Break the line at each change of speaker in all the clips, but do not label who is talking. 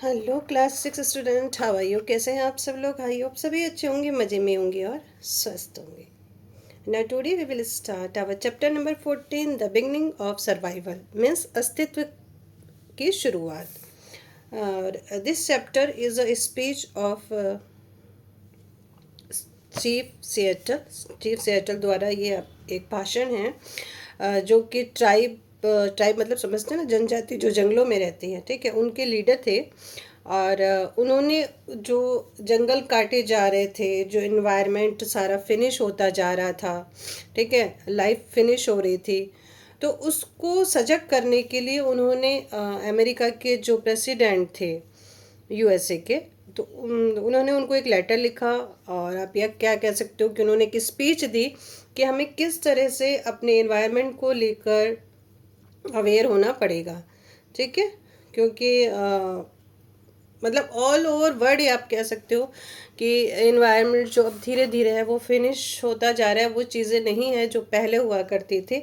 Hello class 6 student, how are you? कैसे हैं आप सब लोग? आई होप सभी अच्छे होंगे, मज़े में होंगे और स्वस्थ होंगे। Now today we will start our chapter number 14, the beginning of survival, means अस्तित्व की शुरुआत। और this chapter is a speech of chief Seattle द्वारा ये एक भाषण है, जो कि ट्राइब मतलब समझते हैं ना, जनजाति जो जंगलों में रहती है, ठीक है, उनके लीडर थे। और उन्होंने जो जंगल काटे जा रहे थे, जो इन्वायरमेंट सारा फिनिश होता जा रहा था, ठीक है, लाइफ फिनिश हो रही थी, तो उसको सजग करने के लिए उन्होंने अमेरिका के जो प्रेसिडेंट थे यूएसए के, तो उन्होंने उनको एक लेटर लिखा। और आप यह क्या कह सकते हो कि उन्होंने एक स्पीच दी कि हमें किस तरह से अपने एनवायरनमेंट को लेकर अवेयर होना पड़ेगा, ठीक है। क्योंकि मतलब ऑल ओवर वर्ल्ड आप कह सकते हो कि एनवायरनमेंट जो अब धीरे धीरे है वो फिनिश होता जा रहा है, वो चीज़ें नहीं है जो पहले हुआ करती थी।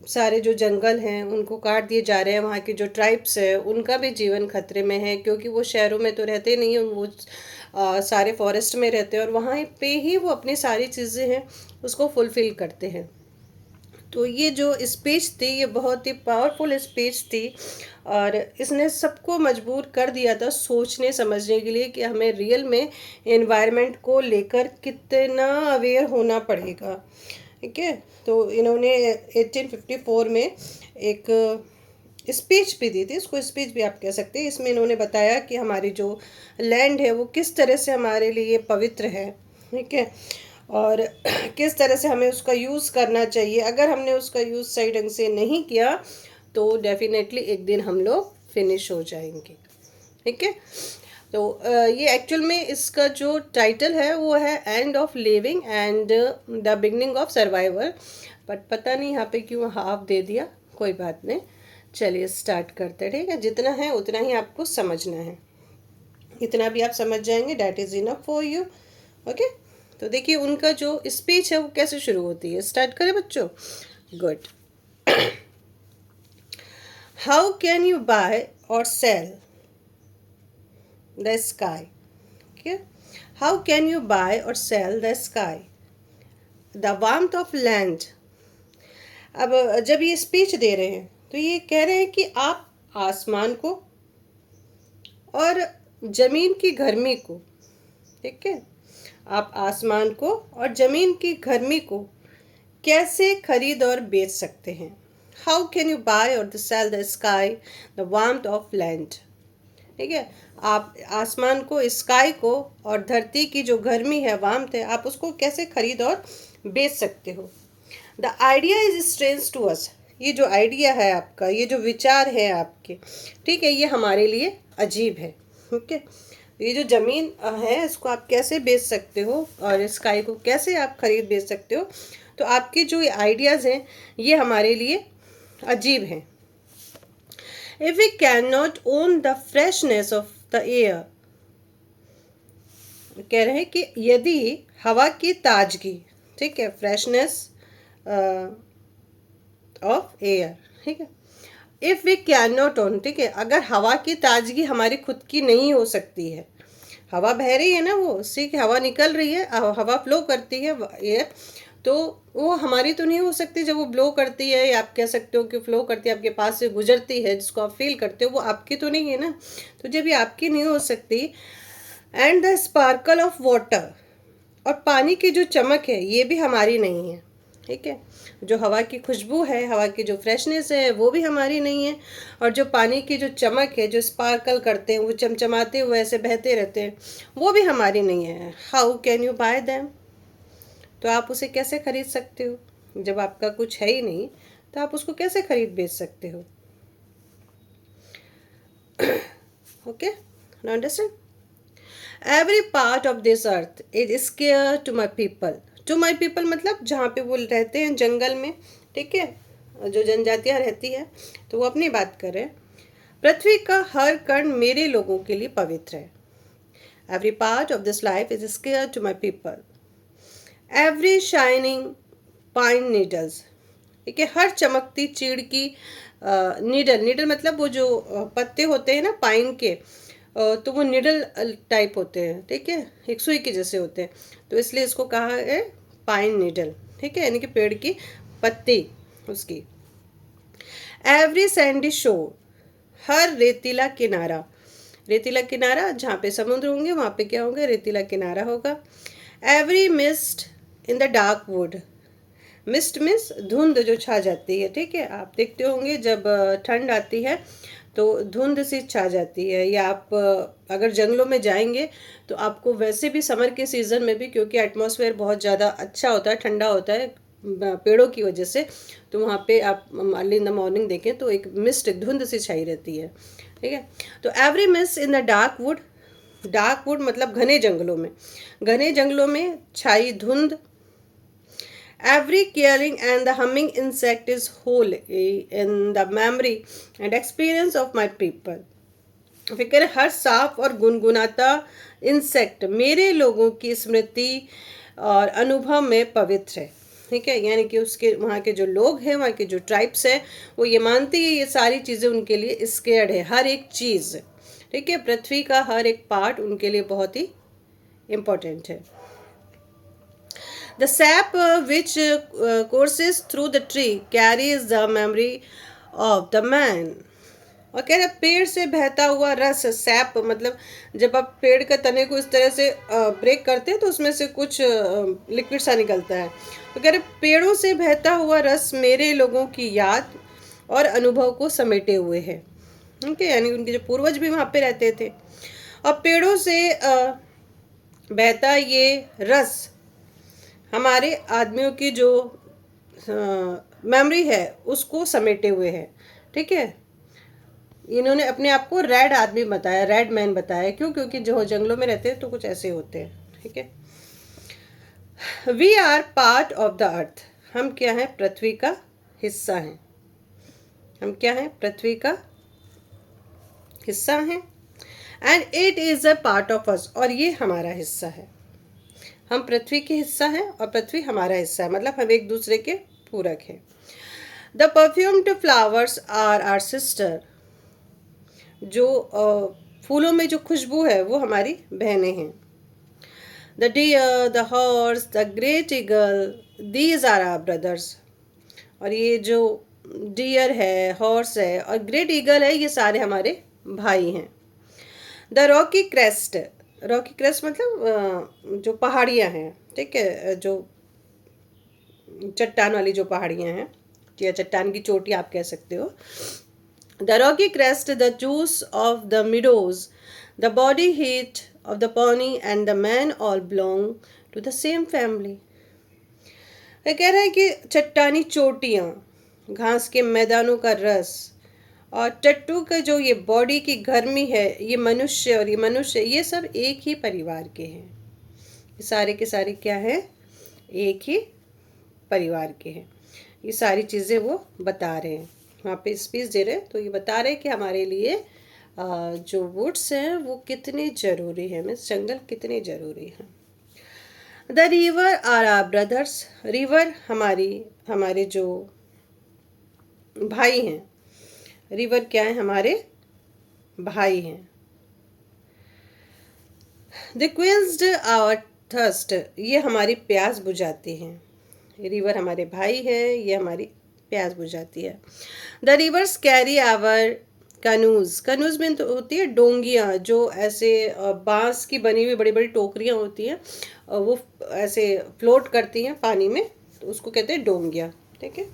सारे जो जंगल हैं उनको काट दिए जा रहे हैं, वहाँ के जो ट्राइब्स है उनका भी जीवन खतरे में है, क्योंकि वो शहरों में तो रहते नहीं हैं, वो सारे फॉरेस्ट में रहते हैं और वहाँ पे ही वो अपनी सारी चीज़ें हैं उसको फुलफ़िल करते हैं। तो ये जो स्पीच थी ये बहुत ही पावरफुल स्पीच थी, और इसने सबको मजबूर कर दिया था सोचने समझने के लिए कि हमें रियल में एनवायरनमेंट को लेकर कितना अवेयर होना पड़ेगा, ठीक है। तो इन्होंने 1854 में एक स्पीच भी दी थी, इसको स्पीच भी आप कह सकते हैं। इसमें इन्होंने बताया कि हमारी जो लैंड है वो किस तरह से हमारे लिए पवित्र है, ठीक है, और किस तरह से हमें उसका यूज़ करना चाहिए। अगर हमने उसका यूज़ सही ढंग से नहीं किया तो डेफिनेटली एक दिन हम लोग फिनिश हो जाएंगे, ठीक है। तो ये एक्चुअल में इसका जो टाइटल है वो है end of living and the beginning of survival, but पता नहीं यहाँ पे क्यों हाफ दे दिया, कोई बात नहीं। चलिए स्टार्ट करते हैं, ठीक है। जितना है उतना ही आपको समझना है, इतना भी आप समझ जाएंगे, that is enough for you, okay. तो देखिए उनका जो स्पीच है वो कैसे शुरू होती है, स्टार्ट करें बच्चों। Good. How can you buy और sell the sky? Okay? How can you buy or sell the sky? The warmth of land. अब जब ये स्पीच दे रहे हैं तो ये कह रहे हैं कि आप आसमान को और ज़मीन की गर्मी को, ठीक है, आप आसमान को और ज़मीन की गर्मी को कैसे खरीद और बेच सकते हैं। हाउ कैन यू बाय और sell the sky the warmth of land, ठीक है। आप आसमान को, स्काई को और धरती की जो गर्मी है, वार्मथ है, आप उसको कैसे खरीद और बेच सकते हो। The idea is strange to us. ये जो आइडिया है आपका, ये जो विचार है आपके, ठीक है, ये हमारे लिए अजीब है, ठीक है। ये जो ज़मीन है इसको आप कैसे बेच सकते हो और स्काई को कैसे आप खरीद बेच सकते हो, तो आपके जो आइडियाज़ हैं ये हमारे लिए अजीब हैं। If we cannot own the freshness of the air, कह रहे हैं कि यदि हवा की ताजगी, ठीक है, फ्रेशनेस ऑफ एयर, ठीक है। If we can not own, ठीक है, अगर हवा की ताजगी हमारी खुद की नहीं हो सकती है, हवा बह रही है ना, वो उससे कि हवा निकल रही है, हवा फ्लो करती है एयर, तो वो हमारी तो नहीं हो सकती। जब वो ब्लो करती है, या आप कह सकते हो कि फ्लो करती है, आपके पास से गुजरती है, जिसको आप फील करते हो, वो आपकी तो नहीं है ना। तो जब ये आपकी नहीं हो सकती, and the sparkle of water, और पानी की जो चमक है ये भी हमारी नहीं है, ठीक है। जो हवा की खुशबू है, हवा की जो फ्रेशनेस है वो भी हमारी नहीं है, और जो पानी की जो चमक है, जो स्पार्कल करते हैं, वो चमचमाते हुए ऐसे बहते रहते हैं, वो भी हमारी नहीं है। How can you buy them? तो आप उसे कैसे खरीद सकते हो जब आपका कुछ है ही नहीं, तो आप उसको कैसे खरीद बेच सकते हो, okay. Now understand, every part of this earth is scare to my people. To my people मतलब जहाँ पे वो रहते हैं जंगल में, ठीक है, जो जनजातियाँ रहती है, तो वो अपनी बात कर रहे हैं। पृथ्वी का हर कण मेरे लोगों के लिए पवित्र है। Every part of this life is scare to my people. Every shining pine needles, ठीक है, हर चमकती चीड़ की नीडल, नीडल मतलब वो जो पत्ते होते हैं ना पाइन के, तो वो निडल टाइप होते हैं, ठीक है, एक सुई के जैसे होते हैं, तो इसलिए इसको कहा है पाइन निडल, ठीक है, यानी कि पेड़ की पत्ती उसकी। एवरी सैंडी शोर, हर रेतीला किनारा, रेतीला किनारा जहाँ पे समुद्र होंगे वहाँ पे क्या होगा, रेतीला किनारा होगा। Every mist in the dark would, mist miss धुंध जो छा जाती है, ठीक है, आप देखते होंगे जब ठंड आती है तो धुंध सी छा जाती है, या आप अगर जंगलों में जाएंगे तो आपको वैसे भी समर के सीज़न में भी, क्योंकि एटमॉस्फेयर बहुत ज़्यादा अच्छा होता है, ठंडा होता है पेड़ों की वजह से, तो वहाँ पे आप अर्ली इन द मॉर्निंग देखें तो एक मिस्ट धुंध सी छाई रहती है, ठीक है। तो every mist in the dark would, dark would मतलब घने जंगलों में, घने जंगलों में छाई धुंध। Every caring and the humming insect is whole in the memory and experience of my people. फिक्र हर साफ और गुनगुनाता इंसेक्ट मेरे लोगों की स्मृति और अनुभव में पवित्र है, ठीक है, यानी कि उसके वहाँ के जो लोग हैं, वहाँ के जो ट्राइब्स हैं, वो ये मानती है ये सारी चीज़ें उनके लिए स्केर्ड है, हर एक चीज़, ठीक है, पृथ्वी का हर एक पार्ट उनके लिए बहुत ही इम्पोर्टेंट है। The sap which courses through the tree carries the memory of the man. और कह रहे पेड़ से बहता हुआ रस, सैप मतलब जब आप पेड़ के तने को इस तरह से ब्रेक करते हैं तो उसमें से कुछ लिक्विड सा निकलता है, तो कह रहे पेड़ों से बहता हुआ रस मेरे लोगों की याद और अनुभव को समेटे हुए है, ठीक है, यानी उनके जो पूर्वज भी वहाँ पे रहते थे, और पेड़ों से बहता ये रस हमारे आदमियों की जो मेमोरी है उसको समेटे हुए है, ठीक है। इन्होंने अपने आप को रेड आदमी बताया, रेड मैन बताया, क्यों, क्योंकि जो जंगलों में रहते हैं तो कुछ ऐसे होते हैं, ठीक है। We are part of the earth, हम क्या है, पृथ्वी का हिस्सा हैं, हम क्या है, पृथ्वी का हिस्सा हैं। And it is a part of us, और ये हमारा हिस्सा है, हम पृथ्वी के हिस्सा हैं और पृथ्वी हमारा हिस्सा है, मतलब हम एक दूसरे के पूरक हैं। The perfumed flowers are our sister, जो फूलों में जो खुशबू है वो हमारी बहनें हैं। The deer, the horse, the great eagle, these are our brothers, और ये जो डियर है, हॉर्स है और ग्रेट ईगल है, ये सारे हमारे भाई हैं। The rocky crest, Rocky crest मतलब जो पहाड़ियाँ हैं, ठीक है, जो चट्टान वाली जो पहाड़ियाँ हैं या चट्टान की चोटी आप कह सकते हो। The rocky crest, the juice of the meadows, the body heat of the pony and the man all belong to the same family. वह कह रहा है कि चट्टानी चोटियाँ, घास के मैदानों का रस और टट्टू का जो ये बॉडी की गर्मी है, ये मनुष्य और ये मनुष्य, ये सब एक ही परिवार के हैं, ये सारे के सारे क्या हैं, एक ही परिवार के हैं। ये सारी चीज़ें वो बता रहे हैं, वहाँ पे स्पीच दे रहे हैं, तो ये बता रहे हैं कि हमारे लिए जो वुड्स हैं वो कितने ज़रूरी हैं, मीन्स जंगल कितने ज़रूरी हैं। The river are our brothers, river हमारे जो भाई हैं, रिवर क्या है, हमारे भाई हैं। द क्विंस्ड आवर थर्स्ट, ये हमारी प्यास बुझाती हैं, रिवर हमारे भाई हैं, ये हमारी प्यास बुझाती है। The reverse carry our Kannauj, Kannauj में तो होती है डोंगियाँ, जो ऐसे बांस की बनी हुई बड़ी बड़ी टोकरियाँ होती हैं, वो ऐसे फ्लोट करती हैं पानी में, तो उसको कहते हैं डोंगियाँ, ठीक है।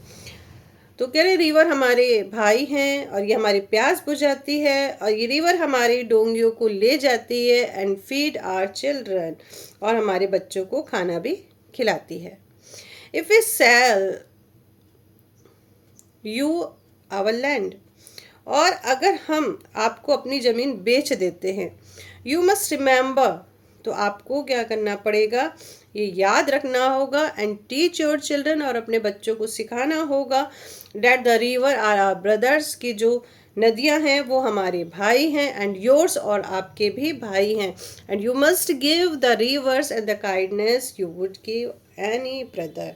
तो कह रहे रिवर हमारे भाई हैं और ये हमारी प्यास बुझाती है, और ये रिवर हमारी डोंगियों को ले जाती है एंड फीड आवर चिल्ड्रन, और हमारे बच्चों को खाना भी खिलाती है। If we sell you our land, और अगर हम आपको अपनी ज़मीन बेच देते हैं, यू मस्ट रिमेंबर, तो आपको क्या करना पड़ेगा, ये याद रखना होगा, एंड टीच योर चिल्ड्रन, और अपने बच्चों को सिखाना होगा, that the river are our brothers, की जो नदियां हैं वो हमारे भाई हैं, एंड योर्स, और आपके भी भाई हैं, and you must give the reverse and the kindness you would give any brother.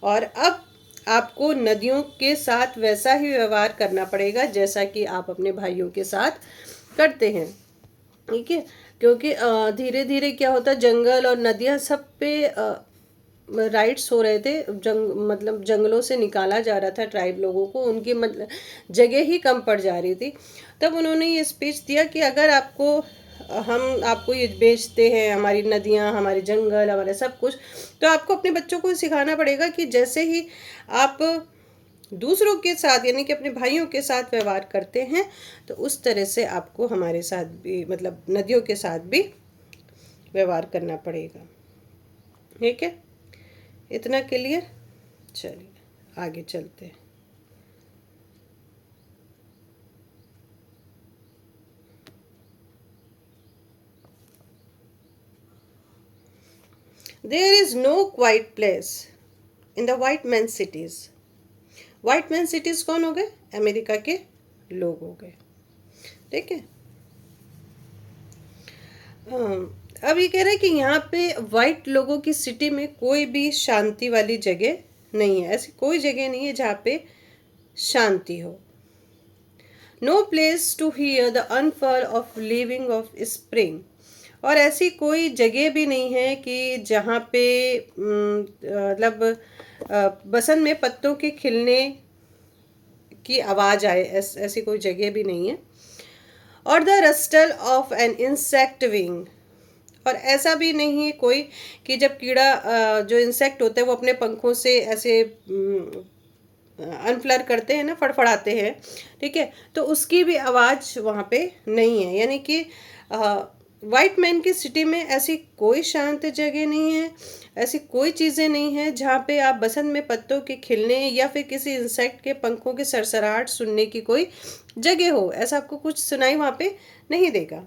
और अब आपको नदियों के साथ वैसा ही व्यवहार करना पड़ेगा जैसा कि आप अपने भाइयों के साथ करते हैं, ठीक है। क्योंकि धीरे धीरे क्या होता है, जंगल और नदियाँ सब पे राइट्स हो रहे थे, मतलब जंगलों से निकाला जा रहा था ट्राइब लोगों को, उनकी मतलब जगह ही कम पड़ जा रही थी। तब उन्होंने ये स्पीच दिया कि अगर हम आपको ये बेचते हैं, हमारी नदियाँ, हमारे जंगल, हमारे सब कुछ, तो आपको अपने बच्चों को सिखाना पड़ेगा कि जैसे ही आप दूसरों के साथ यानी कि अपने भाइयों के साथ व्यवहार करते हैं, तो उस तरह से आपको हमारे साथ भी, मतलब नदियों के साथ भी व्यवहार करना पड़ेगा, ठीक है। इतना क्लियर। चलिए आगे चलते हैं। There is no quite place in the white man cities. White man cities कौन हो गए? अमेरिका के लोग हो गए, ठीक है। अब ये कह रहे हैं कि यहाँ पे वाइट लोगों की सिटी में कोई भी शांति वाली जगह नहीं है, ऐसी कोई जगह नहीं है जहाँ पे शांति हो। No place to hear the unfurl of living of spring. और ऐसी कोई जगह भी नहीं है कि जहाँ पे मतलब बसंत में पत्तों के खिलने की आवाज़ आए, ऐसी कोई जगह भी नहीं है। और the rustle of an insect wing. और ऐसा भी नहीं है कोई कि जब कीड़ा जो इंसेक्ट होता है वो अपने पंखों से ऐसे अनफ्लर करते हैं ना, फड़फड़ाते हैं, ठीक है, तो उसकी भी आवाज़ वहाँ पे नहीं है। यानी कि वाइट मैन की सिटी में ऐसी कोई शांत जगह नहीं है, ऐसी कोई चीज़ें नहीं है जहाँ पे आप बसंत में पत्तों के खिलने या फिर किसी इंसेक्ट के पंखों की सरसराहट सुनने की कोई जगह हो। ऐसा आपको कुछ सुनाई वहाँ पे नहीं देगा।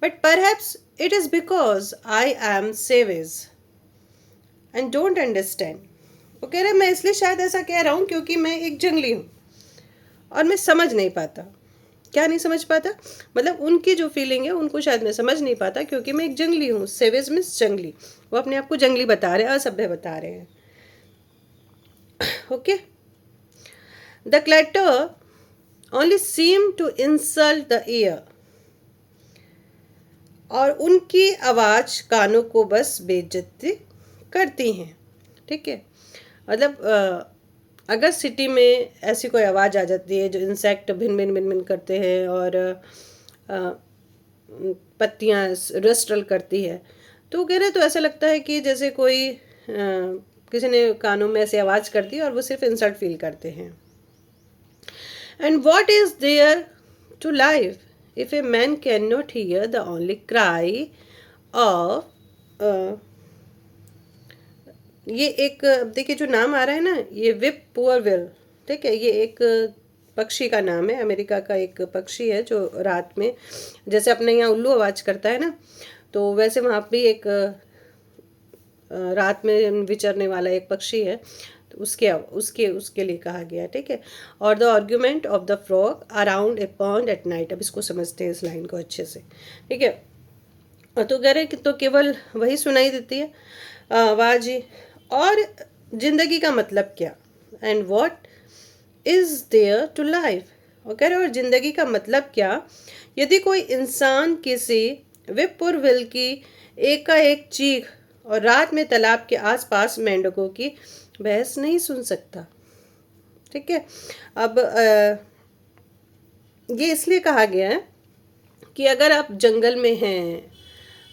But perhaps it is because I am savage and don't understand. वो कह रहे मैं इसलिए शायद ऐसा कह रहा हूँ क्योंकि मैं एक जंगली हूँ और मैं समझ नहीं पाता। क्या नहीं समझ पाता? मतलब उनकी जो फीलिंग है उनको शायद मैं समझ नहीं पाता क्योंकि मैं एक जंगली हूँ। सेवेज मीन्स जंगली, वो अपने आप को जंगली बता रहे हैं, असभ्य बता रहे हैं, okay. The clatter only seem to insult the ear. और उनकी आवाज़ कानों को बस बेइज्जती करती हैं, ठीक है। मतलब अगर सिटी में ऐसी कोई आवाज़ आ जाती है जो इंसेक्ट भिन भिन भिन भिन करते हैं और पत्तियाँ रस्टल करती है, तो कह रहे तो ऐसा लगता है कि जैसे कोई किसी ने कानों में ऐसी आवाज़ कर दी और वो सिर्फ इंसल्ट फील करते हैं। And what is there to life if a man can not hear the only cry of ये एक देखिए जो नाम आ रहा है ना, ये विप पुअर विल, ठीक है। ये एक पक्षी का नाम है, अमेरिका का एक पक्षी है जो रात में, जैसे अपने यहाँ उल्लू आवाज़ करता है ना, तो वैसे वहाँ भी एक रात में विचरने वाला एक पक्षी है, तो उसके उसके उसके लिए कहा गया, ठीक है। और the argument of the frog around a pond at night. अब इसको समझते हैं इस लाइन को अच्छे से, ठीक है। तो कह रहे कि तो केवल वही सुनाई देती है आवाज़ ही। और जिंदगी का मतलब क्या? And what is there to life. और कह रहे और जिंदगी का मतलब क्या यदि कोई इंसान किसी विपुरविल की एकाएक चीख और रात में तालाब के आसपास मेंढकों की बहस नहीं सुन सकता, ठीक है। अब ये इसलिए कहा गया है कि अगर आप जंगल में हैं,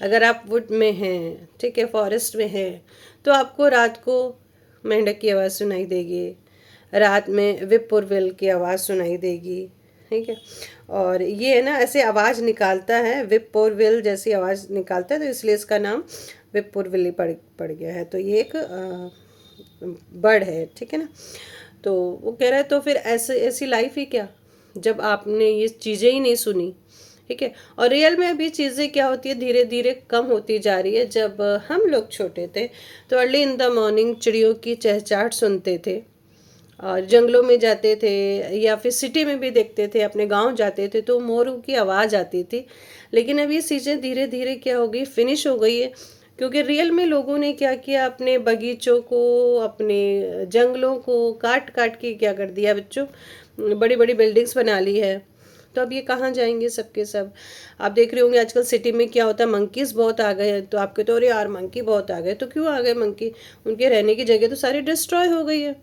अगर आप वुड में हैं, ठीक है, फॉरेस्ट में हैं, तो आपको रात को मेंढक की आवाज़ सुनाई देगी, रात में विपुरविल की आवाज़ सुनाई देगी, ठीक है। और ये है ना ऐसे आवाज़ निकालता है, विपुरविल जैसी आवाज़ निकालता है, तो इसलिए इसका नाम विपुरविल पड़ गया है। तो ये एक बर्ड है, ठीक है ना। तो वो कह रहा है तो फिर ऐसी लाइफ ही क्या जब आपने ये चीज़ें ही नहीं सुनी, ठीक है। और रियल में अभी चीज़ें क्या होती है, धीरे धीरे कम होती जा रही है। जब हम लोग छोटे थे तो अर्ली इन द मॉर्निंग चिड़ियों की चहचहाट सुनते थे और जंगलों में जाते थे या फिर सिटी में भी देखते थे, अपने गांव जाते थे तो मोरों की आवाज़ आती थी। लेकिन अब ये चीज़ें धीरे धीरे क्या हो गई, फिनिश हो गई है क्योंकि रियल में लोगों ने क्या किया, अपने बगीचों को, अपने जंगलों को काट काट के क्या कर दिया बच्चों, बड़ी बड़ी बिल्डिंग्स बना ली है। तो अब ये कहाँ जाएंगे सबके सब। आप देख रहे होंगे आजकल सिटी में क्या होता है, मंकीज बहुत आ गए हैं। तो आपके तो अरे यार मंकी बहुत आ गए, तो क्यों आ गए मंकी, उनके रहने की जगह तो सारी डिस्ट्रॉय हो गई है,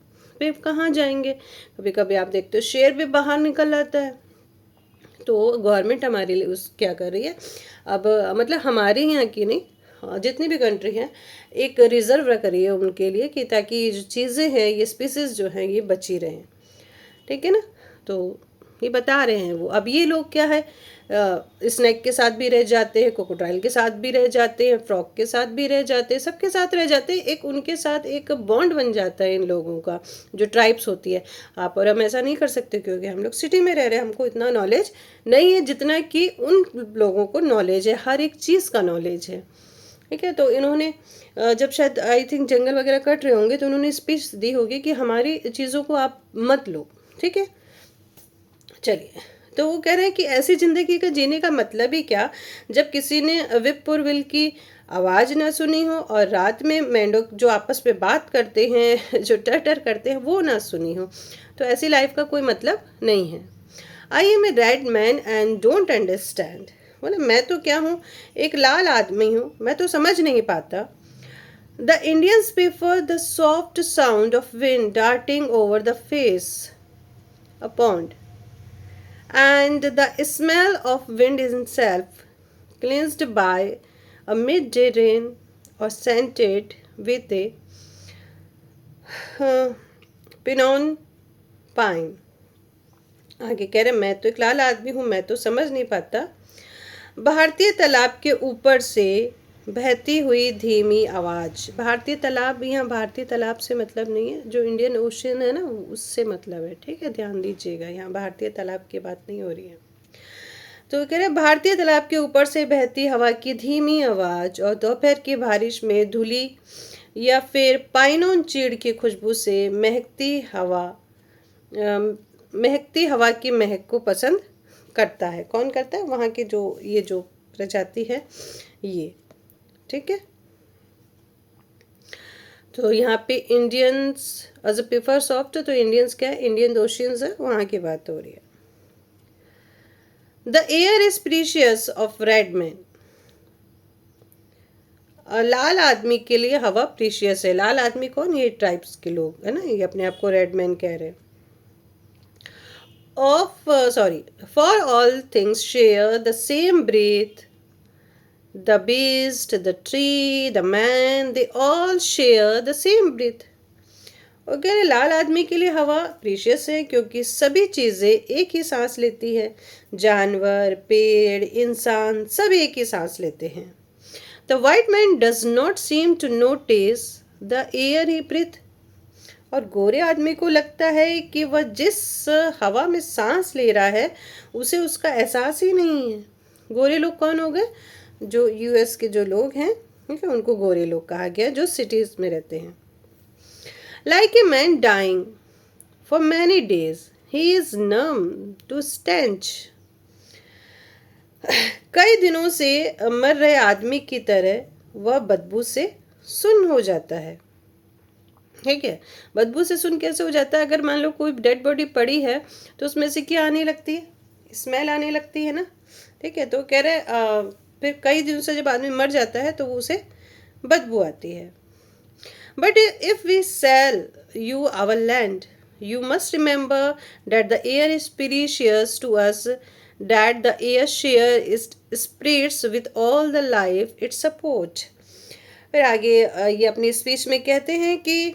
फिर कहाँ जाएंगे। कभी कभी आप देखते हो शेर भी बाहर निकल आता है। तो गवर्नमेंट हमारे लिए उस क्या कर रही है अब, मतलब हमारे यहाँ की नहीं, हाँ, जितनी भी कंट्री हैं एक रिजर्व रख रही है उनके लिए, कि ताकि ये जो चीज़ें हैं, ये स्पीसीज जो हैं ये बची रहें, ठीक है ना। तो ये बता रहे हैं वो। अब ये लोग क्या है, स्नेक के साथ भी रह जाते हैं, क्रोकोडाइल के साथ भी रह जाते हैं, फ्रॉग के साथ भी रह जाते हैं, सबके साथ रह जाते हैं। एक उनके साथ एक बॉन्ड बन जाता है इन लोगों का, जो ट्राइब्स होती है। आप और हम ऐसा नहीं कर सकते, क्योंकि हम लोग सिटी में रह रहे हैं, हमको इतना नॉलेज नहीं है जितना कि उन लोगों को नॉलेज है, हर एक चीज़ का नॉलेज है, ठीक है। तो इन्होंने जब शायद आई थिंक जंगल वगैरह कट रहे होंगे, तो उन्होंने स्पीच दी होगी कि हमारी चीज़ों को आप मत लो, ठीक है। चलिए, तो वो कह रहे हैं कि ऐसी ज़िंदगी का जीने का मतलब ही क्या, जब किसी ने विपुरविल की आवाज़ ना सुनी हो, और रात में मेंढक जो आपस में बात करते हैं, जो टर करते हैं, वो ना सुनी हो। तो ऐसी लाइफ का कोई मतलब नहीं है। I am a red man and don't understand, बोले मैं तो क्या हूँ, एक लाल आदमी हूँ, मैं तो समझ नहीं पाता। The Indians prefer the soft sound of wind darting over the face a pond, and the smell of wind itself, cleansed by a midday rain or scented with a pinon pine. आगे कह रहे मैं तो एक लाल आदमी हूँ, मैं तो समझ नहीं पाता। भारतीय तालाब के ऊपर से बहती हुई धीमी आवाज़, भारतीय तालाब, यहाँ भारतीय तालाब से मतलब नहीं है, जो इंडियन ओशन है ना उससे मतलब है, ठीक है, ध्यान दीजिएगा, यहाँ भारतीय तालाब की बात नहीं हो रही है। तो कह रहे भारतीय तालाब के ऊपर से बहती हवा की धीमी आवाज़, और दोपहर की बारिश में धुली या फिर पाइनोन चीड़ की खुशबू से महकती हवा की महक को पसंद करता है। कौन करता है, वहाँ की जो ये जो प्रजाति है ये, ठीक है। तो यहाँ पे Indians as a prefer soft, तो इंडियंस क्या है, इंडियन ओशियंस है, वहाँ की बात हो रही है। The air is precious of red man, लाल आदमी के लिए हवा प्रीशियस है। लाल आदमी कौन, ये ट्राइब्स के लोग है ना, ये अपने आप को रेड मैन कह रहे हैं। For all things share the same breath. The beast, the tree, the man, they all share the same breath. और कह रहे लाल आदमी के लिए हवा प्रीशियस है, क्योंकि सभी चीज़ें एक ही सांस लेती है। जानवर, पेड़, इंसान सब एक ही सांस लेते हैं। The white man does not seem to notice the air he breathes. और गोरे आदमी को लगता है कि वह जिस हवा में सांस ले रहा है उसे उसका एहसास ही नहीं है। गोरे लोग कौन हो गए, जो यूएस के जो लोग हैं, ठीक है, उनको गोरे लोग कहा गया, जो सिटीज में रहते हैं। Like a man dying for many days he is numb to stench, कई दिनों से मर रहे आदमी की तरह वह बदबू से सुन्न हो जाता है, ठीक है। बदबू से सुन कैसे हो जाता है, अगर मान लो कोई डेड बॉडी पड़ी है तो उसमें से क्या आने लगती है, स्मेल आने लगती है ना, ठीक है। तो कह रहे फिर कई दिनों से जब आदमी मर जाता है तो उसे बदबू आती है। But if we sell you our land you must remember that the air is precious to us, that the air share is spreads with all the life it support. फिर आगे ये अपनी स्पीच में कहते हैं कि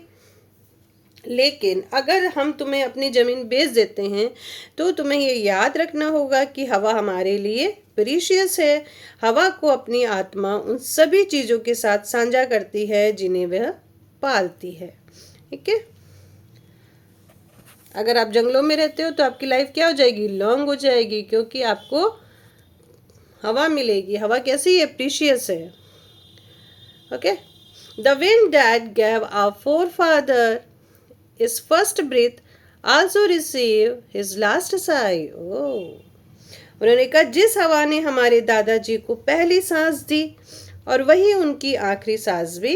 लेकिन अगर हम तुम्हें अपनी ज़मीन बेच देते हैं तो तुम्हें ये याद रखना होगा कि हवा हमारे लिए प्रीशियस है। हवा को अपनी आत्मा उन सभी चीज़ों के साथ साझा करती है जिन्हें वह पालती है, ठीक है। अगर आप जंगलों में रहते हो तो आपकी लाइफ क्या हो जाएगी, लॉन्ग हो जाएगी, क्योंकि आपको हवा मिलेगी। हवा कैसी है, प्रीशियस है, okay. The wind that gave our forefather his first breath also receive his last sigh. उन्होंने कहा जिस हवा ने हमारे दादाजी को पहली सांस दी और वही उनकी आखिरी सांस भी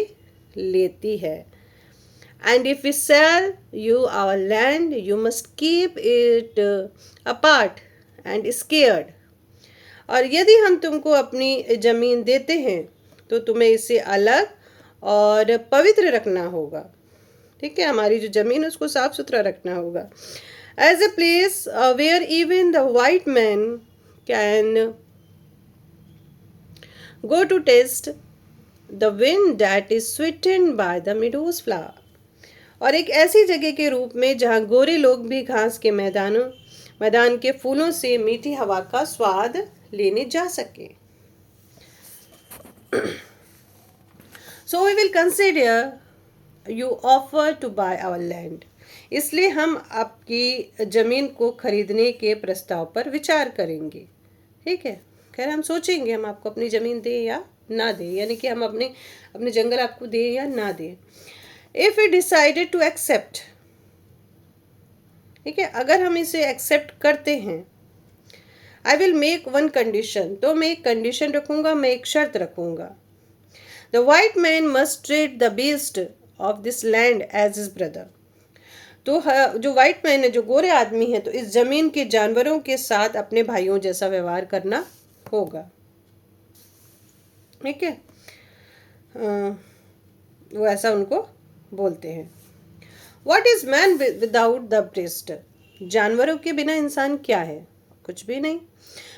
लेती है। And if we sell you our land, you must keep it apart and scared. और यदि हम तुमको अपनी ज़मीन देते हैं तो तुम्हें इसे अलग और पवित्र रखना होगा। ठीक है, हमारी जो ज़मीन है उसको साफ सुथरा रखना होगा। As a place where even the white man can go to taste the wind that is sweetened by the meadows flower. और एक ऐसी जगह के रूप में जहाँ गोरे लोग भी घास के मैदान के फूलों से मीठी हवा का स्वाद लेने जा सके। So we will consider you offer to buy our land. इसलिए हम आपकी ज़मीन को खरीदने के प्रस्ताव पर विचार करेंगे। ठीक है, खैर हम सोचेंगे हम आपको अपनी ज़मीन दें या ना दें, यानी कि हम अपने जंगल आपको दें या ना दें। If we decided to accept, ठीक है, अगर हम इसे एक्सेप्ट करते हैं, I will make one condition, तो मैं एक कंडीशन रखूंगा, मैं एक शर्त रखूंगा। The white man must treat the beast of this land as his brother. तो जो व्हाइट मैन है, जो गोरे आदमी है, तो इस जमीन के जानवरों के साथ अपने भाइयों जैसा व्यवहार करना होगा। ठीक है, वो ऐसा उनको बोलते हैं। What is man without the breast? जानवरों के बिना इंसान क्या है? कुछ भी नहीं।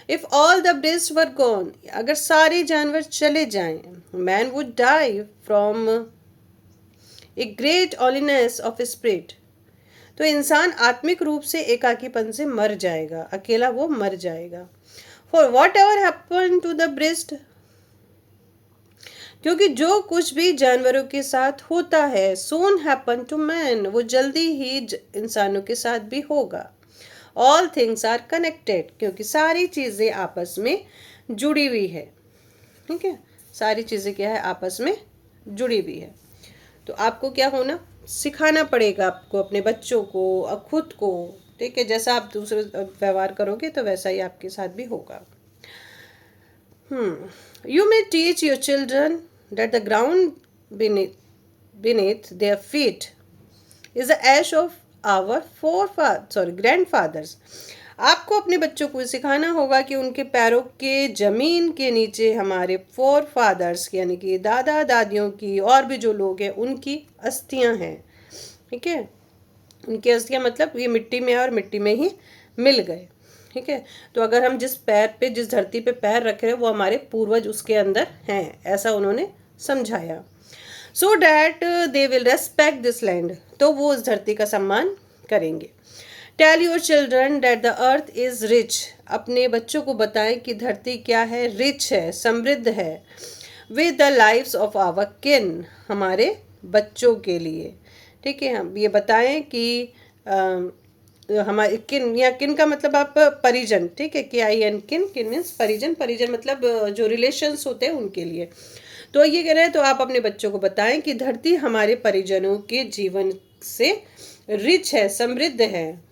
If all the breasts were gone, अगर सारे जानवर चले जाएं, man would die from a great loneliness of spirit. तो इंसान आत्मिक रूप से एकाकीपन से मर जाएगा, अकेला वो मर जाएगा। For whatever happened to the breast, क्योंकि जो कुछ भी जानवरों के साथ होता है, soon happen to man, वो जल्दी ही इंसानों के साथ भी होगा। All things are connected, क्योंकि सारी चीज़ें आपस में जुड़ी हुई है। ठीक है, सारी चीज़ें क्या है, आपस में जुड़ी हुई है। तो आपको क्या होना, सिखाना पड़ेगा आपको अपने बच्चों को, खुद को। ठीक है, जैसा आप दूसरे व्यवहार करोगे तो वैसा ही आपके साथ भी होगा। You may teach your children that the ground beneath their feet is the ash of our grandfathers. आपको अपने बच्चों को सिखाना होगा कि उनके पैरों के जमीन के नीचे हमारे फोरफादर्स यानी कि दादा दादियों की और भी जो लोग हैं उनकी अस्थियां हैं। ठीक है, उनकी अस्थियां मतलब ये मिट्टी में और मिट्टी में ही मिल गए। ठीक है, तो अगर हम जिस धरती पे पैर रख रहे हैं वो हमारे पूर्वज उसके अंदर हैं, ऐसा उन्होंने समझाया। So that they will respect this land, तो वो उस धरती का सम्मान करेंगे। Tell your children that the earth is rich, अपने बच्चों को बताएं कि धरती क्या है, रिच है, समृद्ध है। With the lives of our kin, हमारे बच्चों के लिए। ठीक है, हम ये बताएं कि हमारे किन, या किन का मतलब आप परिजन। ठीक है, KIN, किन मीन्स परिजन, परिजन मतलब जो रिलेशंस होते हैं उनके लिए। तो ये कह रहे हैं, तो आप अपने बच्चों को बताएं कि धरती हमारे परिजनों के जीवन से रिच है, समृद्ध है।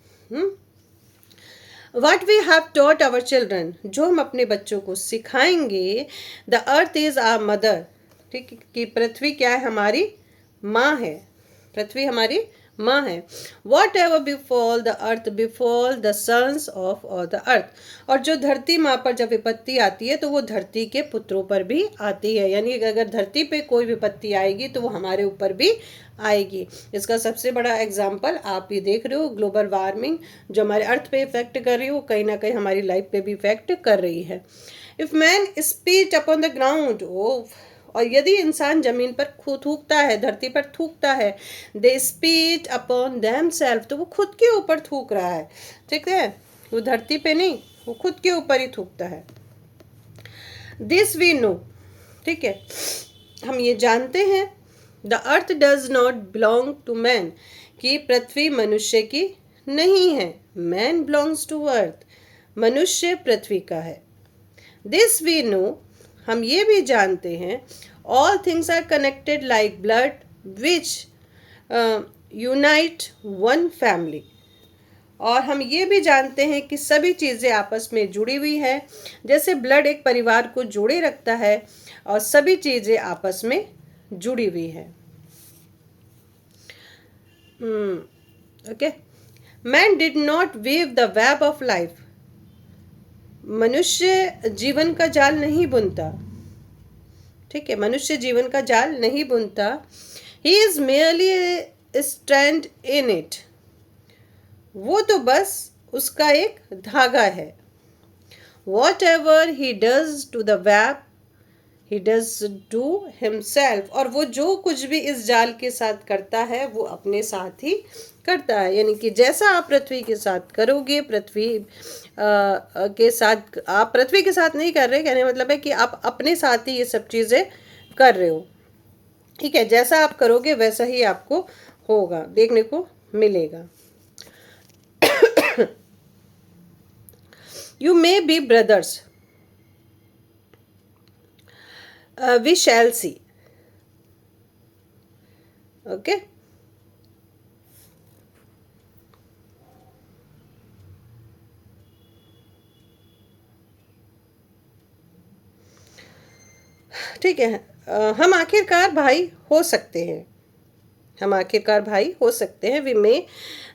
What we have taught our children, जो हम अपने बच्चों को सिखाएंगे, the earth is our mother, ठीक है, कि पृथ्वी क्या है, हमारी माँ है, पृथ्वी हमारी माँ है। Whatever befall the earth befall the sons of the earth, और जो धरती माँ पर जब विपत्ति आती है तो वो धरती के पुत्रों पर भी आती है, यानी अगर धरती पे कोई विपत्ति आएगी तो वो हमारे ऊपर भी आएगी। इसका सबसे बड़ा एग्जाम्पल आप ये देख रहे हो, ग्लोबल वार्मिंग जो हमारे अर्थ पे इफेक्ट कर रही है वो कहीं ना कहीं हमारी लाइफ पे भी इफेक्ट कर रही है। If man spit upon the ground, और यदि इंसान जमीन पर थूकता है, धरती पर थूकता है, दे स्पीट अपॉन देमसेल्फ, तो वो खुद के ऊपर थूक रहा है। ठीक है, वो धरती पे नहीं, वो खुद के ऊपर ही थूकता है। दिस वी नो, ठीक है, हम ये जानते हैं, the earth does not belong to man, कि पृथ्वी मनुष्य की नहीं है। मैन बिलोंग्स टू अर्थ, मनुष्य पृथ्वी का है। दिस वी नो, हम ये भी जानते हैं, all things are connected like blood which unite one family, और हम ये भी जानते हैं कि सभी चीज़ें आपस में जुड़ी हुई है, जैसे ब्लड एक परिवार को जोड़े रखता है और सभी चीज़ें आपस में जुड़ी हुई है। Okay. Man did not weave the web of life. मनुष्य जीवन का जाल नहीं बुनता, ठीक है, मनुष्य जीवन का जाल नहीं बुनता। He is merely strand in it. वो तो बस उसका एक धागा है। Whatever he does to the web he does to himself. और वो जो कुछ भी इस जाल के साथ करता है वो अपने साथ ही करता है। यानी कि जैसा आप पृथ्वी के साथ करोगे, पृथ्वी के साथ, आप पृथ्वी के साथ नहीं कर रहे, कहने का मतलब है कि आप अपने साथ ही ये सब चीज़ें कर रहे हो, ठीक है। जैसा आप करोगे वैसा ही आपको होगा, देखने को मिलेगा। You may be brothers, we shall see. Okay. ठीक है। हम आखिरकार भाई हो सकते हैं, हम आखिरकार भाई हो सकते हैं। वी मे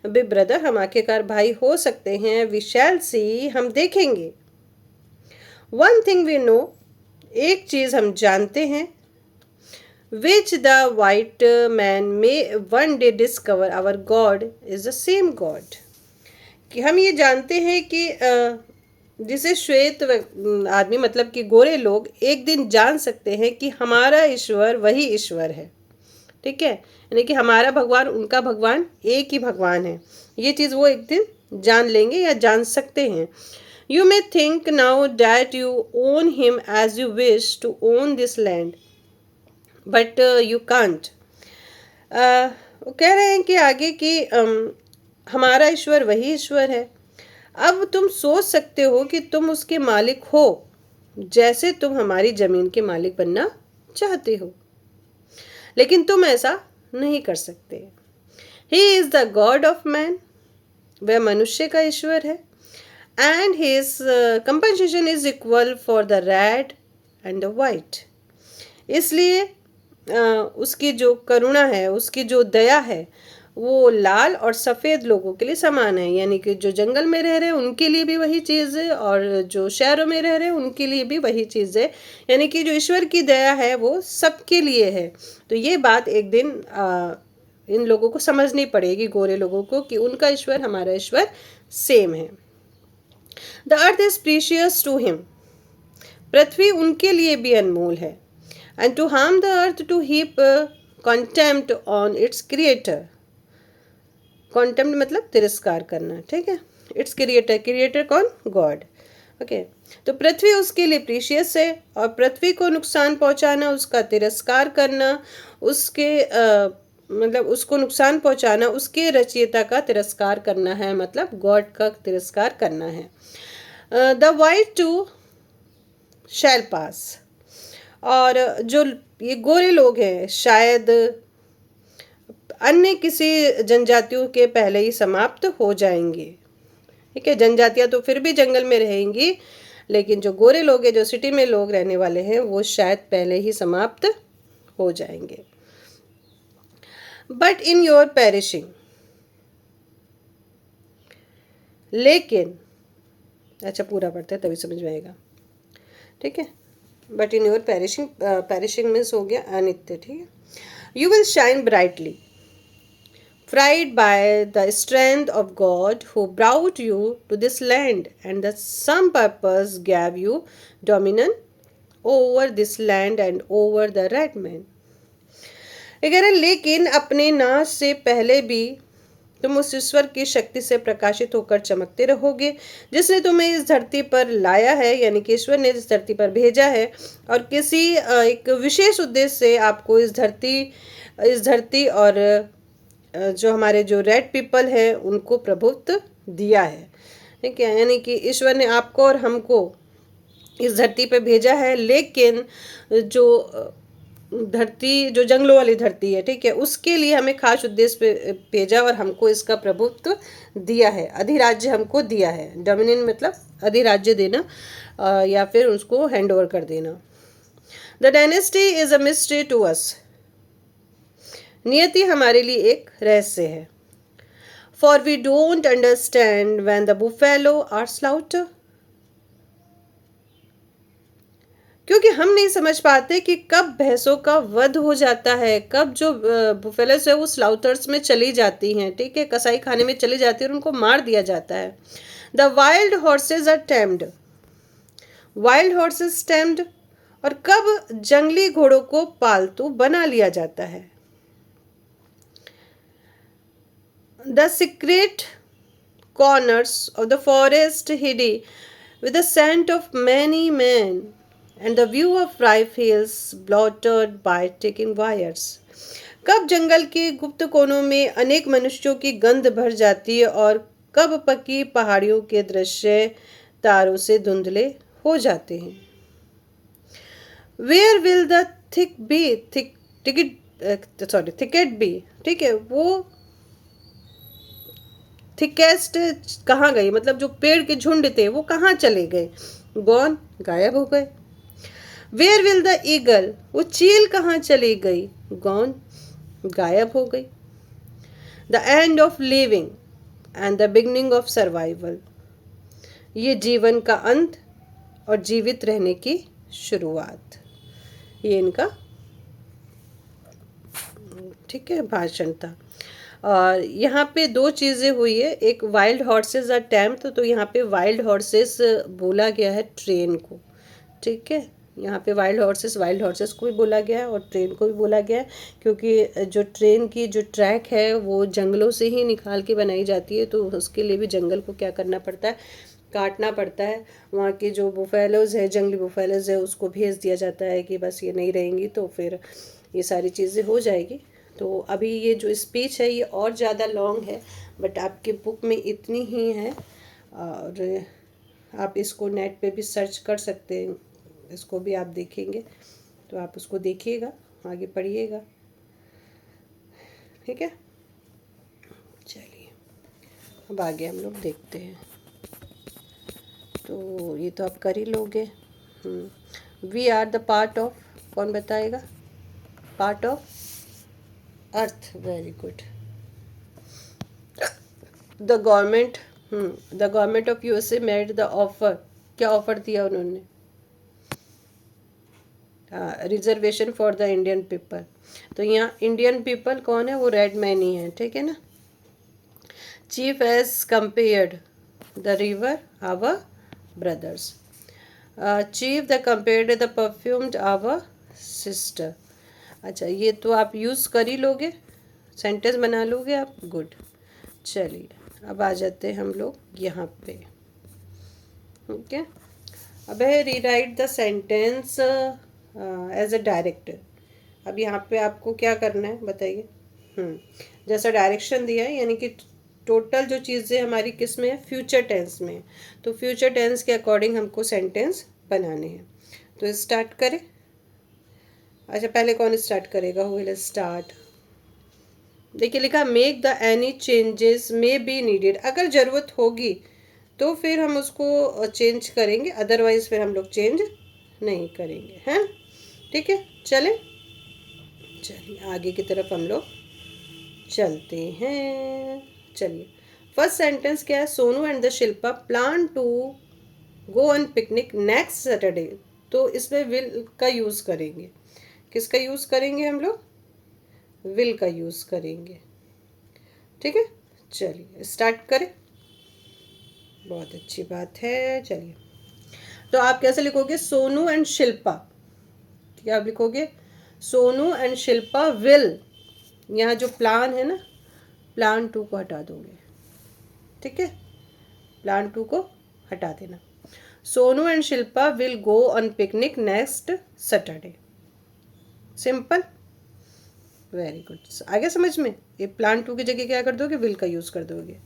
बी ब्रदर, हम आखिरकार भाई हो सकते हैं। वी शैल सी, हम देखेंगे। वन थिंग वी नो, एक चीज़ हम जानते हैं। Which the white man may one day discover our God is the same God. कि हम ये जानते हैं कि जिसे श्वेत आदमी मतलब कि गोरे लोग एक दिन जान सकते हैं कि हमारा ईश्वर वही ईश्वर है, ठीक है। यानी कि हमारा भगवान उनका भगवान एक ही भगवान है। ये चीज़ वो एक दिन जान लेंगे या जान सकते हैं। You may think now that you own him as you wish to own this land, but you can't. वो कह रहे हैं कि आगे कि हमारा ईश्वर वही ईश्वर है। अब तुम सोच सकते हो कि तुम उसके मालिक हो, जैसे तुम हमारी ज़मीन के मालिक बनना चाहते हो, लेकिन तुम ऐसा नहीं कर सकते। He is the God of man, वह मनुष्य का ईश्वर है। And his compensation is equal for the red and the white. इसलिए उसकी जो करुणा है, उसकी जो दया है, वो लाल और सफ़ेद लोगों के लिए समान है। यानी कि जो जंगल में रह रहे हैं उनके लिए भी वही चीज़ है, और जो शहरों में रह रहे हैं उनके लिए भी वही चीज़ है। यानी कि जो ईश्वर की दया है वो सबके लिए है। तो ये बात एक दिन इन लोगों को समझनी पड़ेगी, गोरे लोगों को, कि उनका ईश्वर हमारा ईश्वर सेम है। The earth is precious to him, पृथ्वी उनके लिए भी अनमोल है। And to harm the earth to heap contempt on its creator. Contempt मतलब तिरस्कार करना, ठीक है। इट्स क्रिएटर, क्रिएटर कौन? गॉड। ओके। तो पृथ्वी उसके लिए प्रीशियस है, और पृथ्वी को नुकसान पहुंचाना, उसका तिरस्कार करना, उसके मतलब उसको नुकसान पहुंचाना, उसके रचयिता का तिरस्कार करना है, मतलब गॉड का तिरस्कार करना है। द वाइट टू शैल पास। और जो ये गोरे लोग हैं शायद अन्य किसी जनजातियों के पहले ही समाप्त हो जाएंगे, ठीक है। जनजातियां तो फिर भी जंगल में रहेंगी, लेकिन जो गोरे लोग हैं, जो सिटी में लोग रहने वाले हैं, वो शायद पहले ही समाप्त हो जाएंगे। बट इन योर पेरिशिंग, लेकिन, अच्छा पूरा पढ़ते हैं तभी समझ में आएगा, ठीक है। But in your perishing, perishing means हो गया अनित्य, ठीक है। You will shine brightly, fried by the strength of God who brought you to this land, and that some purpose gave you dominion over this land and over the red man. लेकिन अपने नाश से पहले भी तुम उस ईश्वर की शक्ति से प्रकाशित होकर चमकते रहोगे, जिसने तुम्हें इस धरती पर लाया है। यानी कि ईश्वर ने इस धरती पर भेजा है, और किसी एक विशेष उद्देश्य से आपको इस धरती और जो हमारे जो रेड पीपल है उनको प्रभुत्व दिया है, ठीक है। यानी कि ईश्वर ने आपको और हमको इस धरती पे भेजा है, लेकिन जो धरती जो जंगलों वाली धरती है, ठीक है, उसके लिए हमें खास उद्देश्य पे भेजा और हमको इसका प्रभुत्व दिया है, अधिराज्य हमको दिया है। डोमिनियन मतलब अधिराज्य देना या फिर उसको हैंड ओवर कर देना। The dynasty is a mystery to us. नियति हमारे लिए एक रहस्य है। For we don't understand when the buffalo are slaughter. क्योंकि हम नहीं समझ पाते कि कब भैंसों का वध हो जाता है, कब जो बुफेलोस है वो स्लाउटर्स में चली जाती हैं, ठीक है, कसाई खाने में चली जाती है और उनको मार दिया जाता है। The wild horses are tamed. Wild horses tamed. और कब जंगली घोड़ों को पालतू बना लिया जाता है। The secret corners of the forest hiddy with the scent of many men and the view of ripe hills blotted by ticking wires। कब जंगल के गुप्त कोनों में अनेक मनुष्यों की गंध भर जाती है और कब पकी पहाड़ियों के दृश्य तारों से धुंधले हो जाते हैं। Where will the thick be thick ticket thicket be, ठीक है, वो थिकेस्ट कहाँ गई, मतलब जो पेड़ के झुंड थे वो कहाँ चले गए, गॉन, गायब हो गए। वेयर विल द ईगल, वो चील कहाँ चली गई, गॉन, गायब हो गई। The end of living and the beginning of survival, ये जीवन का अंत और जीवित रहने की शुरुआत। ये इनका, ठीक है, भाषण था। और यहाँ पे दो चीज़ें हुई है, एक वाइल्ड हॉर्सेस आर टैम्ड, तो यहाँ पे वाइल्ड हॉर्सेस बोला गया है ट्रेन को, ठीक है, यहाँ पे वाइल्ड हॉर्सेस को भी बोला गया है और ट्रेन को भी बोला गया है, क्योंकि जो ट्रेन की जो ट्रैक है वो जंगलों से ही निकाल के बनाई जाती है, तो उसके लिए भी जंगल को क्या करना पड़ता है, काटना पड़ता है। वहाँ के जो बुफेलोज है, जंगली बुफेलोज है, उसको भेज दिया जाता है कि बस ये नहीं रहेंगी तो फिर ये सारी चीज़ें हो जाएगी। तो अभी ये जो स्पीच है ये और ज़्यादा लॉन्ग है, बट आपके बुक में इतनी ही है और आप इसको नेट पे भी सर्च कर सकते हैं, इसको भी आप देखेंगे तो आप उसको देखिएगा, आगे पढ़िएगा, ठीक है। चलिए अब आगे हम लोग देखते हैं। तो ये तो आप कर ही लोगे। We are the part of, कौन बताएगा, part of earth, very good. The government of USA made the offer, क्या ऑफर दिया उन्होंने, reservation for the Indian people. तो यहाँ इंडियन पीपल कौन है, वो रेड मैन ही है, ठीक है ना। Chief as compared the river our brothers. Chief the compared the perfumed our sister. अच्छा, ये तो आप यूज़ कर ही लोगे, सेंटेंस बना लोगे आप, गुड। चलिए अब आ जाते हैं हम लोग यहाँ पे, ओके। अब है rewrite the sentence as a director. अब यहाँ पे आपको क्या करना है बताइए। जैसा डायरेक्शन दिया है, यानी कि टोटल जो चीज़ें हमारी किस में है, फ्यूचर टेंस में है, तो फ्यूचर टेंस के अकॉर्डिंग हमको सेंटेंस बनाने हैं। तो स्टार्ट करें। अच्छा, पहले कौन स्टार्ट करेगा, हु विल स्टार्ट। देखिए लिखा make the any changes may be needed, अगर ज़रूरत होगी तो फिर हम उसको चेंज करेंगे, अदरवाइज फिर हम लोग चेंज नहीं करेंगे, हैं, ठीक है। चलें, चलिए आगे की तरफ हम लोग चलते हैं। चलिए फर्स्ट सेंटेंस क्या है, Sonu and the Shilpa plan to go on picnic next Saturday. तो इसमें विल का यूज़ करेंगे, किसका यूज़ करेंगे हम लोग, विल का यूज़ करेंगे, ठीक है। चलिए स्टार्ट करें, बहुत अच्छी बात है। चलिए तो आप कैसे लिखोगे, सोनू एंड शिल्पा, क्या आप लिखोगे, सोनू एंड शिल्पा विल, यहाँ जो प्लान है ना, प्लान टू को हटा दोगे, ठीक है, प्लान टू को हटा देना। Sonu and Shilpa will go on picnic next Saturday, simple, very good. आगे समझ में, ये प्लान टू की जगह क्या कर दोगे, विल का यूज़ कर दोगे।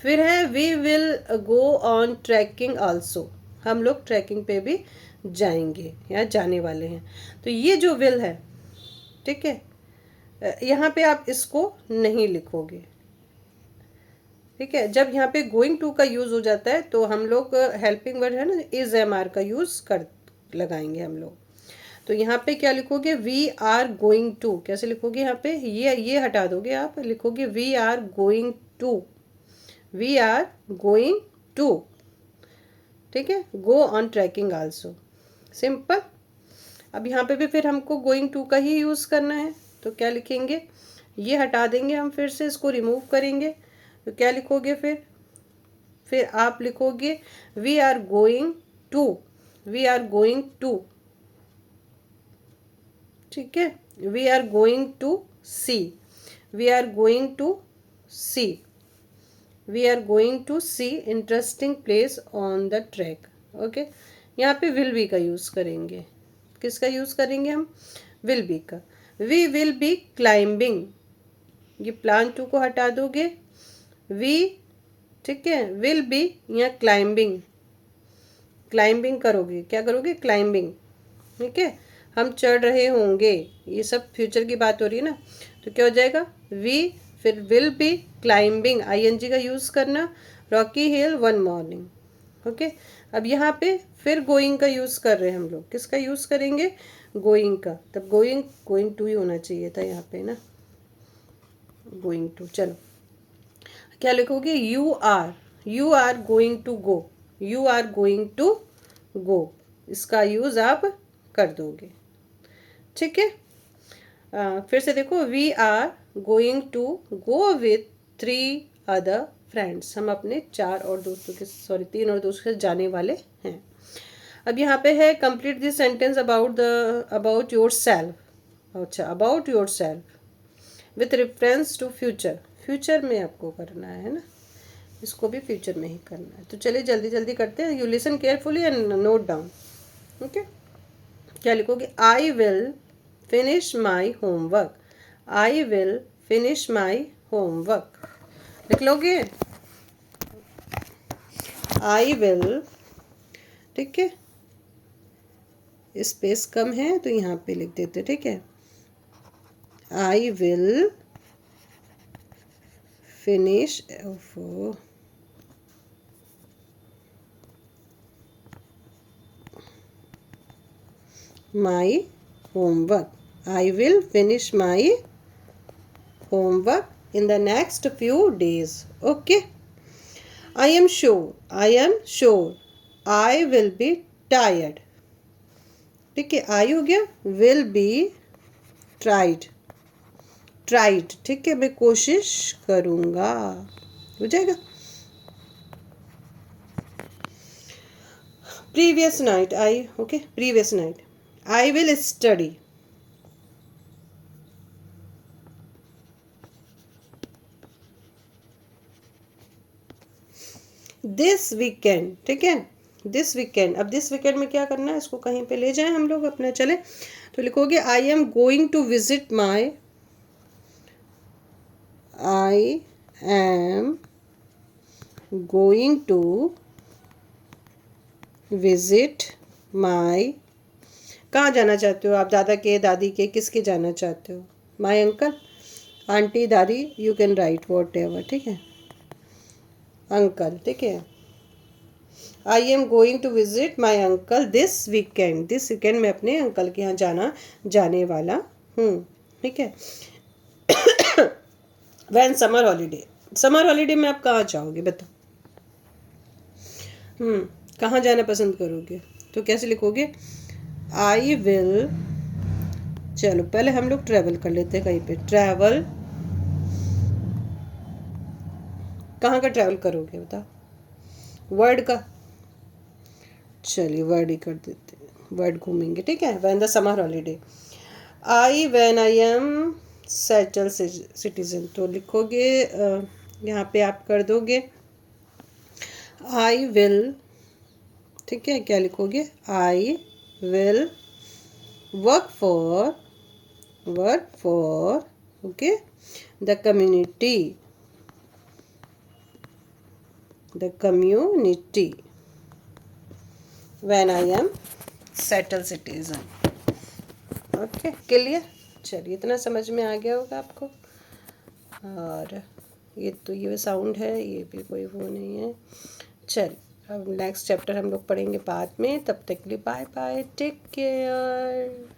फिर है we will go on trekking also, हम लोग ट्रैकिंग पे भी जाएंगे या जाने वाले हैं। तो ये जो विल है, ठीक है, यहाँ पे आप इसको नहीं लिखोगे, ठीक है। जब यहाँ पे गोइंग टू का यूज़ हो जाता है तो हम लोग हेल्पिंग वर्ड है ना, इज एम आर का यूज़ कर लगाएंगे हम लोग। तो यहाँ पे क्या लिखोगे, वी आर गोइंग टू। कैसे लिखोगे, यहाँ पे ये हटा दोगे, आप लिखोगे we are going to, we are going to, ठीक है, go on trekking also, simple. अब यहाँ पे भी फिर हमको गोइंग टू का ही यूज़ करना है, तो क्या लिखेंगे, ये हटा देंगे हम, फिर से इसको रिमूव करेंगे, तो क्या लिखोगे फिर आप लिखोगे we are going to, we are going to, ठीक है, we are going to see, we are going to see, we are going to see interesting place on the track. Okay, यहाँ पे विल बी का use करेंगे। किसका use करेंगे हम, will be का। वी विल बी क्लाइंबिंग, ये plan to को हटा दोगे, वी, ठीक है, विल बी यहाँ क्लाइंबिंग, क्लाइंबिंग करोगे, क्या करोगे, क्लाइंबिंग, ठीक है, हम चढ़ रहे होंगे, ये सब फ्यूचर की बात हो रही है ना, तो क्या हो जाएगा, वी, फिर विल बी क्लाइंबिंग, आईएनजी का यूज़ करना, रॉकी हिल वन मॉर्निंग। ओके, अब यहाँ पे फिर गोइंग का यूज़ कर रहे हैं हम लोग, किसका यूज़ करेंगे, गोइंग का। तब गोइंग, गोइंग टू ही होना चाहिए था यहाँ पे ना, गोइंग टू। चलो क्या लिखोगे, you are going to go, you are going to go, इसका यूज़ आप कर दोगे, ठीक है। फिर से देखो, we are going to go with 3 other friends, हम अपने 4 और दोस्तों के, सॉरी 3 और दोस्तों के साथ जाने वाले हैं। अब यहाँ पे है complete this sentence about yourself. अच्छा, about yourself with reference to future, future में आपको करना है ना, इसको भी फ्यूचर में ही करना है। तो चलिए जल्दी जल्दी करते हैं, you listen carefully and note down. Okay, क्या लिखोगे, I will finish my homework, I will finish my homework, लिख लोगे, आई विल, ठीक है, स्पेस कम है तो यहाँ पे लिख देते, ठीक है, I will finish my homework, I will finish my homework in the next few days. Okay, I am sure I will be tired, ठीक है, आई हो गया, will be tried, ठीक है, मैं कोशिश करूँगा, हो जाएगा। Previous night, previous night, I will study, this weekend, ठीक है, दिस वीकेंड। अब दिस वीकेंड में क्या करना है, इसको कहीं पे ले जाएं हम लोग अपना, चले तो लिखोगे, I am going to visit my, I am going to visit my, कहाँ जाना चाहते हो आप, दादा के, दादी के, किसके जाना चाहते हो, माई अंकल, आंटी, दादी, you can write whatever, ठीक है, अंकल, ठीक है, I am going to visit my uncle this weekend, this weekend मैं अपने अंकल के यहाँ जाने वाला हूँ, ठीक है। When summer holiday, summer holiday में आप कहाँ जाओगे बताओ, कहाँ जाना पसंद करोगे, तो कैसे लिखोगे, आई विल, चलो पहले हम लोग ट्रैवल कर लेते हैं कहीं पे, ट्रैवल, कहाँ का ट्रैवल करोगे बताओ, वर्ड का, चलिए वर्ड ही कर देते हैं, वर्ड घूमेंगे, ठीक है, when the summer holiday, when I am settle citizen, तो लिखोगे, यहाँ पे आप कर दोगे आई विल, ठीक है, क्या लिखोगे, I will work for okay the community, when I am settle citizen. Okay, clear. चलिए, इतना समझ में आ गया होगा आपको। और ये तो ये साउंड है, ये भी कोई वो नहीं है। चलिए, अब नेक्स्ट चैप्टर हम लोग पढ़ेंगे बाद में। तब तक के लिए बाय बाय, टेक केयर।